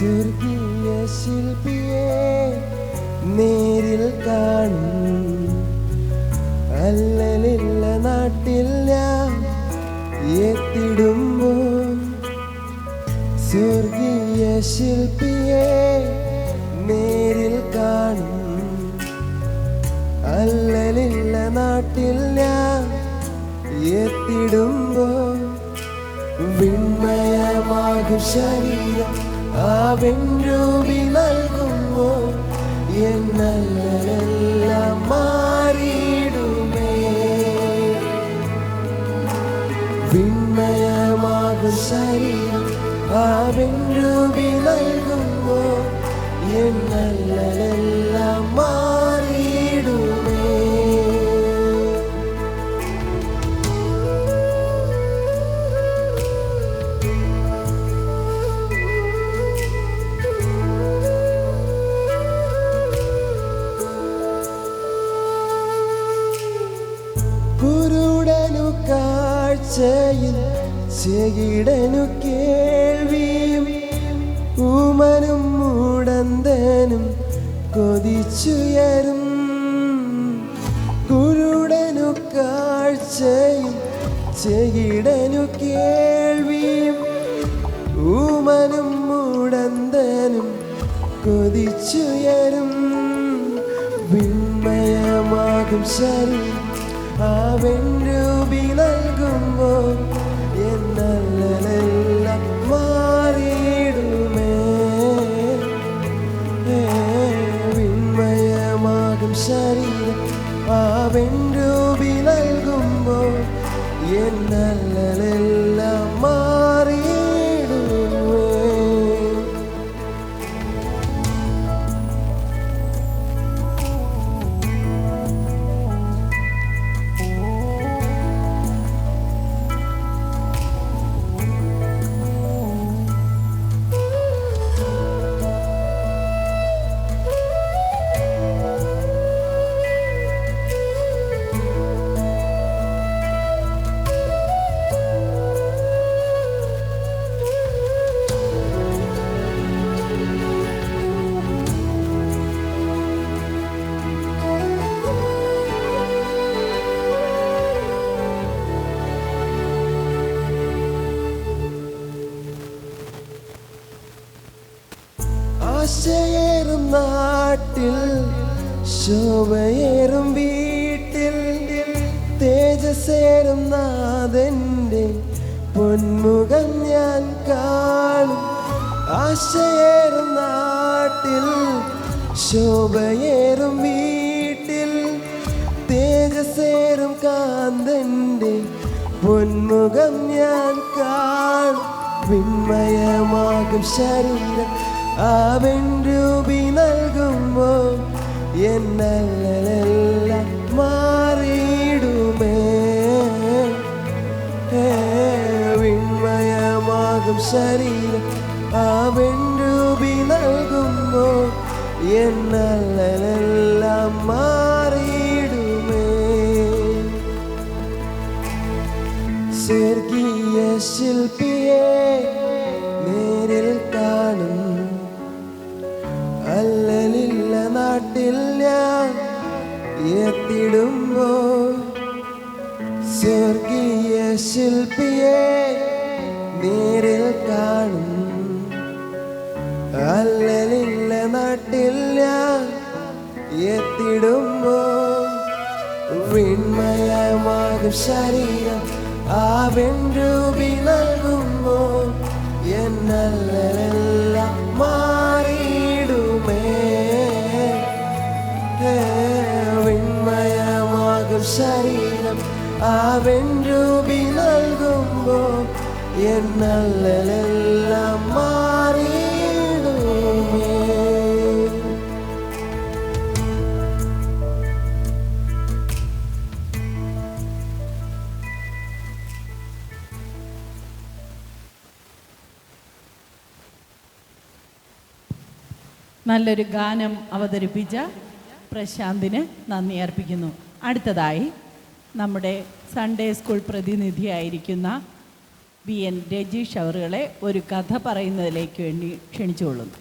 സ്വർഗീയ ശില്പിയെ നേരിൽ കാണും. അല്ലലില്ല നാട്ടിൽ ഞാൻ എത്തിടുമ്പോൾ സ്വർഗീയ ശില്പിയെ നേരിൽ കാണും. അല്ലലില്ല നാട്ടിൽ ഞാൻ എത്തിടുമ്പോൾ വിണ്മയമാകും ശരീരം ആ വെൺരൂപി നൽകുമ്പോൾ എന്നല്ലെല്ലാം മാറിയിടുമേ. വിണ്മയമാകും ശരീരം ആ വെൺരൂപി നൽകുമ്പോൾ എന്നല്ലെല്ലാം മാറിയിടുമേ. കുരുടനു കാഴ്ചയിൽ ചെകിടനു കേൾവിയും ഊമനും മൂടന്തനും കൊതിച്ചുയരും. കുരുടനു കാഴ്ചയും ചെകിടനു കേൾവിയും ഊമനും മൂടന്തനും കൊതിച്ചുയരും. വിണ്മയമാകും ശരീരം ആ വെൺരൂപി നൽകുമ്പോൾ എന്നല്ലെല്ലാം മാറിയിടുമേ. വിണ്മയമാകും ശരീരം ആ വെൺരൂപി നൽകുമ്പോൾ എന്നല്ലെല്ലാം മാറിയിടുമേ. ആശയേറും നാട്ടിൽ ശോഭയേറും വീട്ടിൽ തേജസ്സേറും നാഥന്റെ പൊന്മുഖം ഞാൻ കാണും. ആശയേറും നാട്ടിൽ ശോഭയേറും വീട്ടിൽ തേജസ്സേറും കാന്തന്റെ പൊന്മുഖം ഞാൻ കാണും. വിണ്മയമാകും ശരീരം ആ വെൺരൂപി നൽകുമ്പോൾ എന്നല്ലെല്ലാം മാറിയിടുമേ. വിണ്മയമാകും ശരീരം ആ വെൺരൂപി നൽകുമ്പോൾ എന്നല്ലെല്ലാം മാറിയിടുമേ. സ്വർഗീയ ശില്പിയെ നേരിൽ കാണും. അല്ലലില്ല നാട്ടിൽ ഞാൻ എത്തിടുമ്പോൾ സ്വർഗീയ ശില്പിയെ നേരിൽ കാണും. അല്ലലില്ല നാട്ടിൽ ഞാൻ എത്തിടുമ്പോൾ വിണ്മയമാകും ശരീരം ആ വെൺരൂപി നൽകുമ്പോൾ എന്നല്ലെല്ലാം മാറിയിടുമേ. വിണ്മയമാകും ശരീരം ആ വെൺരൂപി നൽകുമ്പോൾ എന്നല്ലെല്ലാം മാറിയിടുമേ. നല്ലൊരു ഗാനം അവതരിപ്പിച്ച പ്രശാന്തിന് നന്ദി അർപ്പിക്കുന്നു. അടുത്തതായി നമ്മുടെ സൺഡേ സ്കൂൾ പ്രതിനിധിയായിരിക്കുന്ന BN രജീഷ് അവറുകളെ ഒരു കഥ പറയുന്നതിലേക്ക് വേണ്ടി ക്ഷണിച്ചുകൊള്ളുന്നു.